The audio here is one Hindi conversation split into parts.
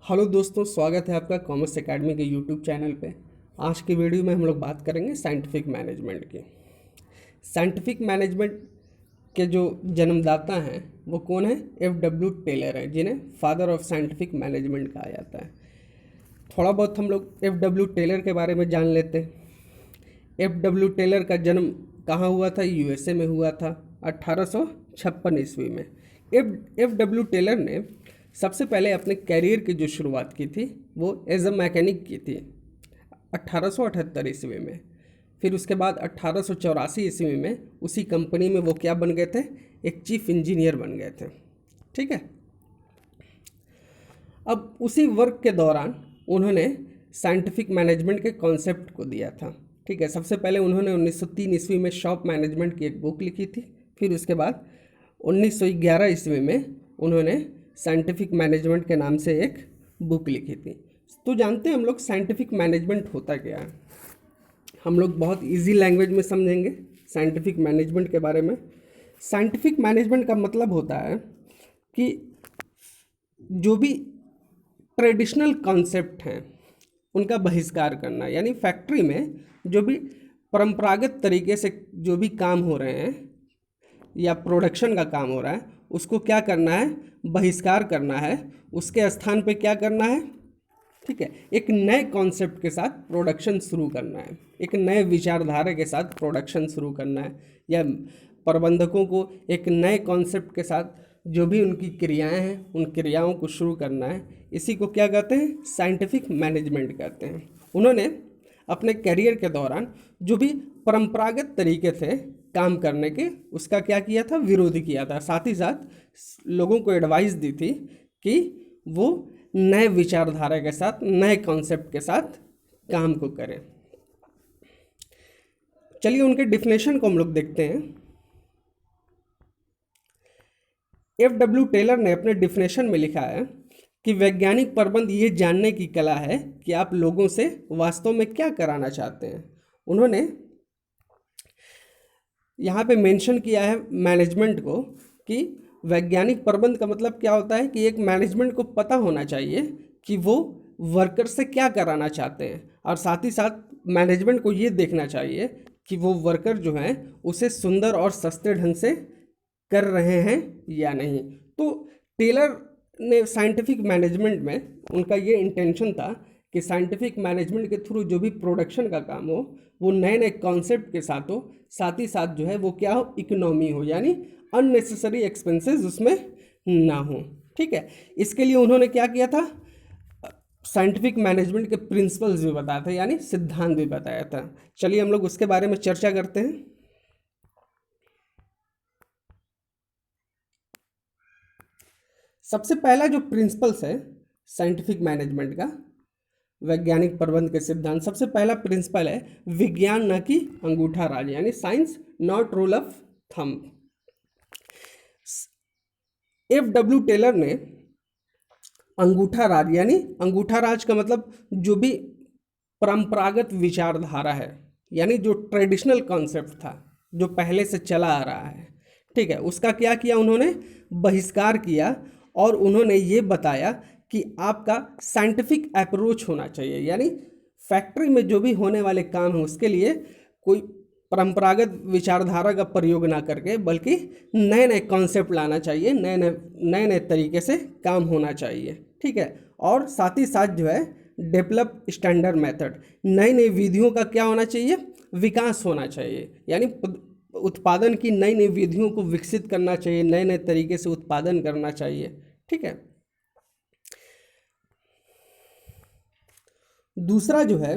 हेलो दोस्तों, स्वागत है आपका कॉमर्स एकेडमी के यूट्यूब चैनल पे। आज की वीडियो में हम लोग बात करेंगे साइंटिफिक मैनेजमेंट की। साइंटिफिक मैनेजमेंट के जो जन्मदाता हैं वो कौन है? F.W. टेलर है, जिन्हें फादर ऑफ साइंटिफिक मैनेजमेंट कहा जाता है। थोड़ा बहुत हम लोग F.W. टेलर के बारे में जान लेते हैं। F.W. टेलर का जन्म कहाँ हुआ था? USA में हुआ था 1856 ईस्वी में। F.W. टेलर ने सबसे पहले अपने कैरियर की जो शुरुआत की थी वो एज अ मैकेनिक की थी 1878 ईस्वी में। फिर उसके बाद 1884 ईस्वी में उसी कंपनी में वो क्या बन गए थे? एक चीफ इंजीनियर बन गए थे। ठीक है। अब उसी वर्क के दौरान उन्होंने साइंटिफिक मैनेजमेंट के कॉन्सेप्ट को दिया था। ठीक है। सबसे पहले उन्होंने 1903 ईस्वी में शॉप मैनेजमेंट की एक बुक लिखी थी। फिर उसके बाद 1911 ईस्वी में उन्होंने साइंटिफिक मैनेजमेंट के नाम से एक बुक लिखी थी। तो जानते हैं हम लोग साइंटिफिक मैनेजमेंट होता क्या है। हम लोग बहुत इजी लैंग्वेज में समझेंगे साइंटिफिक मैनेजमेंट के बारे में। साइंटिफिक मैनेजमेंट का मतलब होता है कि जो भी ट्रेडिशनल कॉन्सेप्ट हैं उनका बहिष्कार करना, यानी फैक्ट्री में जो भी परंपरागत तरीके से जो भी काम हो रहे हैं या प्रोडक्शन का काम हो रहा है उसको क्या करना है? बहिष्कार करना है। उसके स्थान पे क्या करना है? ठीक है, एक नए कॉन्सेप्ट के साथ प्रोडक्शन शुरू करना है, एक नए विचारधारा के साथ प्रोडक्शन शुरू करना है, या प्रबंधकों को एक नए कॉन्सेप्ट के साथ जो भी उनकी क्रियाएं हैं उन क्रियाओं को शुरू करना है। इसी को क्या कहते हैं? साइंटिफिक मैनेजमेंट कहते हैं। उन्होंने अपने करियर के दौरान जो भी परंपरागत तरीके थे काम करने के उसका क्या किया था? विरोध किया था। साथ ही साथ लोगों को एडवाइस दी थी कि वो नए विचारधारा के साथ, नए कॉन्सेप्ट के साथ काम को करें। चलिए उनके डिफिनेशन को हम लोग देखते हैं। F.W. टेलर ने अपने डिफिनेशन में लिखा है कि वैज्ञानिक प्रबंध ये जानने की कला है कि आप लोगों से वास्तव में क्या कराना चाहते हैं। उन्होंने यहाँ पे मेंशन किया है मैनेजमेंट को कि वैज्ञानिक प्रबंध का मतलब क्या होता है कि एक मैनेजमेंट को पता होना चाहिए कि वो वर्कर से क्या कराना चाहते हैं, और साथ ही साथ मैनेजमेंट को ये देखना चाहिए कि वो वर्कर जो हैं उसे सुंदर और सस्ते ढंग से कर रहे हैं या नहीं। तो टेलर ने साइंटिफिक मैनेजमेंट में उनका ये इंटेंशन था कि साइंटिफिक मैनेजमेंट के थ्रू जो भी प्रोडक्शन का काम हो वो नए नए कॉन्सेप्ट के साथ हो, साथ ही साथ जो है वो क्या हो? इकोनॉमी हो, यानी अननेसेसरी एक्सपेंसेस उसमें ना हो। ठीक है। इसके लिए उन्होंने क्या किया था? साइंटिफिक मैनेजमेंट के प्रिंसिपल्स भी बताया था, यानी सिद्धांत भी बताया था। चलिए हम लोग उसके बारे में चर्चा करते हैं। सबसे पहला जो प्रिंसिपल्स है साइंटिफिक मैनेजमेंट का, वैज्ञानिक प्रबंध के सिद्धांत, सबसे पहला प्रिंसिपल है विज्ञान न कि अंगूठा राज, यानी science not rule of thumb. F.W. Taylor ने अंगूठा राज, यानी अंगूठा राज का मतलब जो भी परंपरागत विचारधारा है, यानी जो ट्रेडिशनल कॉन्सेप्ट था जो पहले से चला आ रहा है, ठीक है, उसका क्या किया? उन्होंने बहिष्कार किया और उन्होंने ये बताया कि आपका साइंटिफिक अप्रोच होना चाहिए, यानी फैक्ट्री में जो भी होने वाले काम है उसके लिए कोई परंपरागत विचारधारा का प्रयोग ना करके बल्कि नए नए कॉन्सेप्ट लाना चाहिए, नए नए तरीके से काम होना चाहिए। ठीक है। और साथ ही साथ जो है डेवलप स्टैंडर्ड मेथड, नई नई विधियों का क्या होना चाहिए? विकास होना चाहिए, यानी उत्पादन की नई नई विधियों को विकसित करना चाहिए, नए नए तरीके से उत्पादन करना चाहिए। ठीक है। दूसरा जो है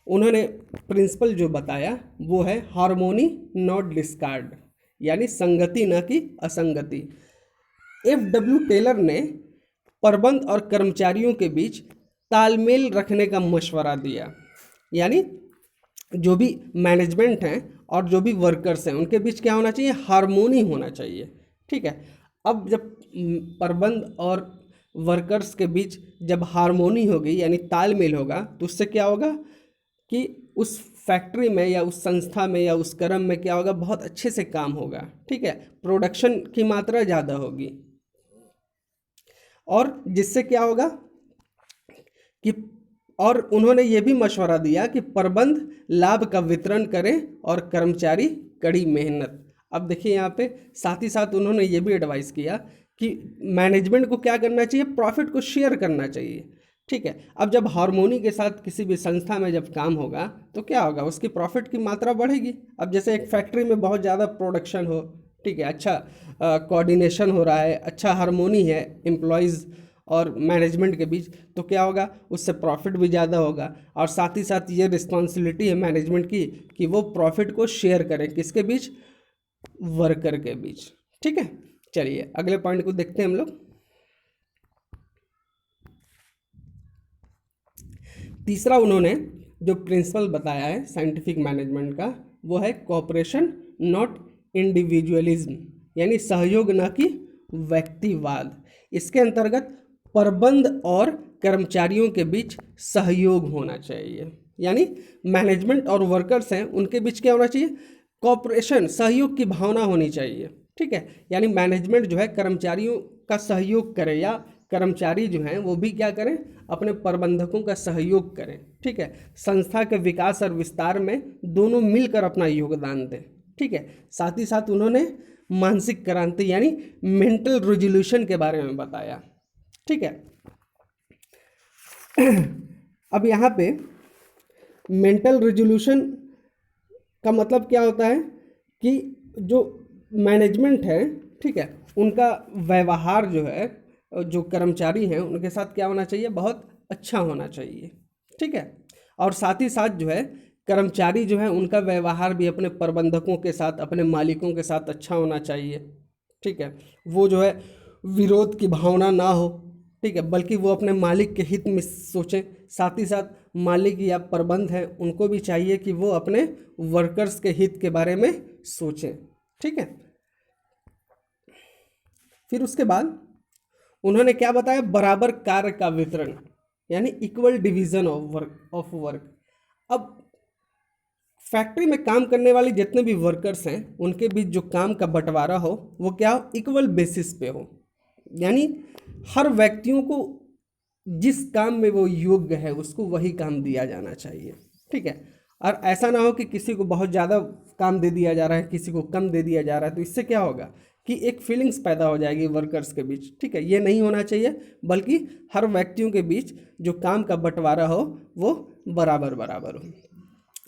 उन्होंने प्रिंसिपल जो बताया वो है हार्मोनी नॉट डिस्कार्ड, यानी संगति न कि असंगति। F.W. टेलर ने प्रबंध और कर्मचारियों के बीच तालमेल रखने का मशवरा दिया, यानी जो भी मैनेजमेंट हैं और जो भी वर्कर्स हैं उनके बीच क्या होना चाहिए? हार्मोनी होना चाहिए। ठीक है। अब जब प्रबंध और वर्कर्स के बीच जब हार्मोनी होगी, यानी तालमेल होगा, तो उससे क्या होगा कि उस फैक्ट्री में या उस संस्था में या उस कर्म में क्या होगा? बहुत अच्छे से काम होगा। ठीक है। प्रोडक्शन की मात्रा ज़्यादा होगी और जिससे क्या होगा? कि और उन्होंने ये भी मशवरा दिया कि प्रबंध लाभ का वितरण करें और कर्मचारी कड़ी मेहनत। अब देखिए यहाँ पे साथ ही साथ उन्होंने ये भी एडवाइस किया कि मैनेजमेंट को क्या करना चाहिए, प्रॉफिट को शेयर करना चाहिए। ठीक है, अब जब हार्मोनी के साथ किसी भी संस्था में जब काम होगा तो क्या होगा, उसकी प्रॉफिट की मात्रा बढ़ेगी। अब जैसे एक फैक्ट्री में बहुत ज़्यादा प्रोडक्शन हो, ठीक है, अच्छा कोऑर्डिनेशन हो रहा है, अच्छा हार्मोनी है एम्प्लॉयज़ और मैनेजमेंट के बीच, तो क्या होगा, उससे प्रॉफिट भी ज़्यादा होगा। और साथ ही साथ ये रिस्पॉन्सिबिलिटी है मैनेजमेंट की कि वो प्रॉफिट को शेयर करें, किसके बीच, वर्कर के बीच। ठीक है, चलिए अगले पॉइंट को देखते हैं हम लोग। तीसरा उन्होंने जो प्रिंसिपल बताया है साइंटिफिक मैनेजमेंट का, वो है कोऑपरेशन नॉट इंडिविजुअलिज्म, यानी सहयोग न कि व्यक्तिवाद। इसके अंतर्गत प्रबंध और कर्मचारियों के बीच सहयोग होना चाहिए, यानी मैनेजमेंट और वर्कर्स हैं उनके बीच क्या होना चाहिए, कोऑपरेशन, सहयोग की भावना होनी चाहिए। ठीक है, यानी मैनेजमेंट जो है कर्मचारियों का सहयोग करे या कर्मचारी जो हैं वो भी क्या करें, अपने प्रबंधकों का सहयोग करें। ठीक है, संस्था के विकास और विस्तार में दोनों मिलकर अपना योगदान दें। ठीक है, साथ ही साथ उन्होंने मानसिक क्रांति यानी मेंटल रेजोल्यूशन के बारे में बताया। ठीक है, अब यहाँ पे मेंटल रेजोल्यूशन का मतलब क्या होता है कि जो मैनेजमेंट है, ठीक है, उनका व्यवहार जो है, जो कर्मचारी हैं उनके साथ क्या होना चाहिए, बहुत अच्छा होना चाहिए। ठीक है, और साथ ही साथ जो है कर्मचारी जो है उनका व्यवहार भी अपने प्रबंधकों के साथ, अपने मालिकों के साथ अच्छा होना चाहिए। ठीक है, वो जो है विरोध की भावना ना हो, ठीक है, बल्कि वो अपने मालिक के हित में सोचें। साथ ही साथ मालिक या प्रबंध है उनको भी चाहिए कि वो अपने वर्कर्स के हित के बारे में सोचें। ठीक है, फिर उसके बाद उन्होंने क्या बताया, बराबर कार्य का वितरण, यानी इक्वल डिवीजन ऑफ वर्क। अब फैक्ट्री में काम करने वाले जितने भी वर्कर्स हैं उनके बीच जो काम का बंटवारा हो वो क्या हो, इक्वल बेसिस पे हो, यानी हर व्यक्तियों को जिस काम में वो योग्य है उसको वही काम दिया जाना चाहिए। ठीक है, और ऐसा ना हो कि किसी को बहुत ज़्यादा काम दे दिया जा रहा है, किसी को कम दे दिया जा रहा है, तो इससे क्या होगा कि एक फीलिंग्स पैदा हो जाएगी वर्कर्स के बीच। ठीक है, ये नहीं होना चाहिए, बल्कि हर व्यक्तियों के बीच जो काम का बंटवारा हो वो बराबर बराबर हो।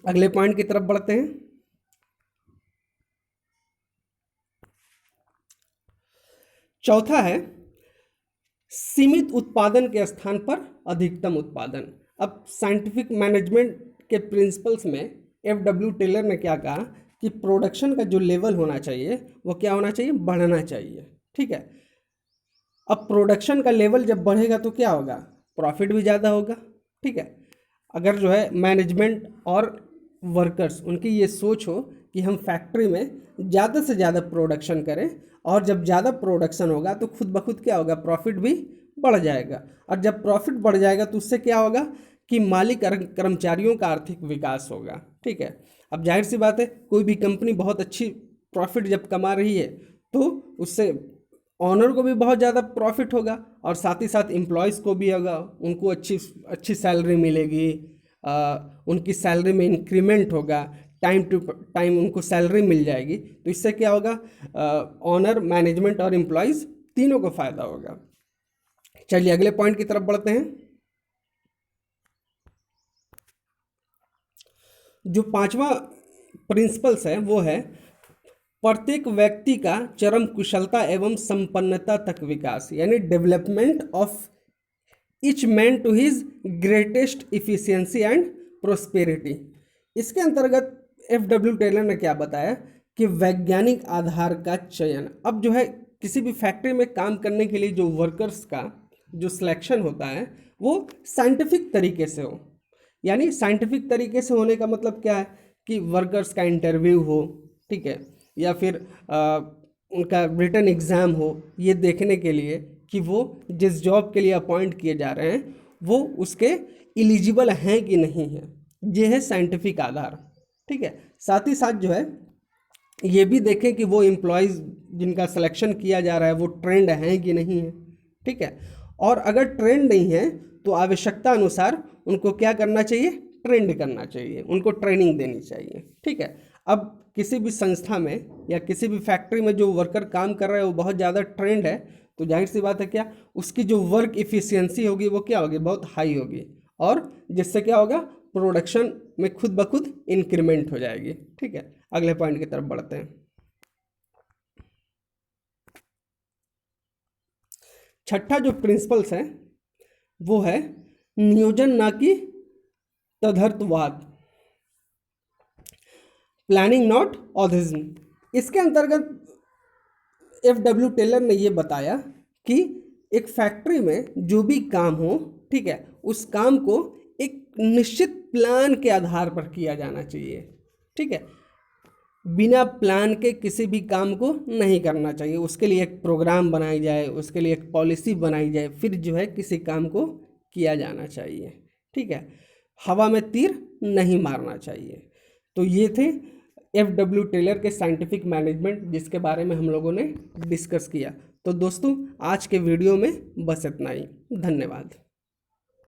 अगले पॉइंट की तरफ बढ़ते हैं। चौथा है सीमित उत्पादन के स्थान पर अधिकतम उत्पादन। अब साइंटिफिक मैनेजमेंट के प्रिंसिपल्स में एफ.डब्ल्यू. टेलर ने क्या कहा कि प्रोडक्शन का जो लेवल होना चाहिए वो क्या होना चाहिए, बढ़ना चाहिए। ठीक है, अब प्रोडक्शन का लेवल जब बढ़ेगा तो क्या होगा, प्रॉफिट भी ज़्यादा होगा। ठीक है, अगर जो है मैनेजमेंट और वर्कर्स उनकी ये सोच हो कि हम फैक्ट्री में ज़्यादा से ज़्यादा प्रोडक्शन करें, और जब ज़्यादा प्रोडक्शन होगा तो खुद ब खुद क्या होगा, प्रॉफिट भी बढ़ जाएगा, और जब प्रॉफिट बढ़ जाएगा तो उससे क्या होगा कि मालिक और कर्मचारियों का आर्थिक विकास होगा। ठीक है, अब जाहिर सी बात है कोई भी कंपनी बहुत अच्छी प्रॉफिट जब कमा रही है तो उससे ऑनर को भी बहुत ज़्यादा प्रॉफिट होगा, और साथ ही साथ एम्प्लॉयज़ को भी होगा, उनको अच्छी अच्छी सैलरी मिलेगी, उनकी सैलरी में इंक्रीमेंट होगा, टाइम टू टाइम उनको सैलरी मिल जाएगी। तो इससे क्या होगा, ऑनर, मैनेजमेंट और एम्प्लॉयज़ तीनों को फ़ायदा होगा। चलिए अगले पॉइंट की तरफ बढ़ते हैं। जो पांचवा प्रिंसिपल्स है वो है प्रत्येक व्यक्ति का चरम कुशलता एवं संपन्नता तक विकास, यानी development of each man to his greatest efficiency and prosperity. इसके अंतर्गत एफ.डब्ल्यू. टेलर ने क्या बताया कि वैज्ञानिक आधार का चयन। अब जो है किसी भी फैक्ट्री में काम करने के लिए जो वर्कर्स का जो सिलेक्शन होता है वो साइंटिफिक तरीके से हो, यानी साइंटिफिक तरीके से होने का मतलब क्या है कि वर्कर्स का इंटरव्यू हो, ठीक है, या फिर उनका रिटन एग्ज़ाम हो, ये देखने के लिए कि वो जिस जॉब के लिए अपॉइंट किए जा रहे हैं वो उसके एलिजिबल हैं कि नहीं है, ये है साइंटिफिक आधार। ठीक है, साथ ही साथ जो है ये भी देखें कि वो एम्प्लॉयज़ जिनका सिलेक्शन किया जा रहा है वो ट्रेंड हैं कि नहीं है। ठीक है, और अगर ट्रेंड नहीं है तो आवश्यकता अनुसार उनको क्या करना चाहिए, ट्रेंड करना चाहिए, उनको ट्रेनिंग देनी चाहिए। ठीक है। अब किसी भी संस्था में या किसी भी फैक्ट्री में जो वर्कर काम कर रहा है वो बहुत ज़्यादा ट्रेंड है, तो जाहिर सी बात है क्या, उसकी जो वर्क इफ़िशियंसी होगी वो क्या होगी, बहुत हाई होगी, और जिससे क्या होगा, प्रोडक्शन में खुद ब खुद इंक्रीमेंट हो जाएगी। ठीक है, अगले पॉइंट की तरफ बढ़ते हैं। छठा जो प्रिंसिपल्स है वो है नियोजन ना कि तदर्थवाद, प्लानिंग नॉट ऑथिज्म। इसके अंतर्गत FW टेलर ने ये बताया कि एक फैक्ट्री में जो भी काम हो, ठीक है, उस काम को एक निश्चित प्लान के आधार पर किया जाना चाहिए। ठीक है, बिना प्लान के किसी भी काम को नहीं करना चाहिए, उसके लिए एक प्रोग्राम बनाई जाए, उसके लिए एक पॉलिसी बनाई जाए, फिर जो है किसी काम को किया जाना चाहिए। ठीक है, हवा में तीर नहीं मारना चाहिए। तो ये थे FW टेलर के साइंटिफिक मैनेजमेंट, जिसके बारे में हम लोगों ने डिस्कस किया। तो दोस्तों आज के वीडियो में बस इतना ही, धन्यवाद।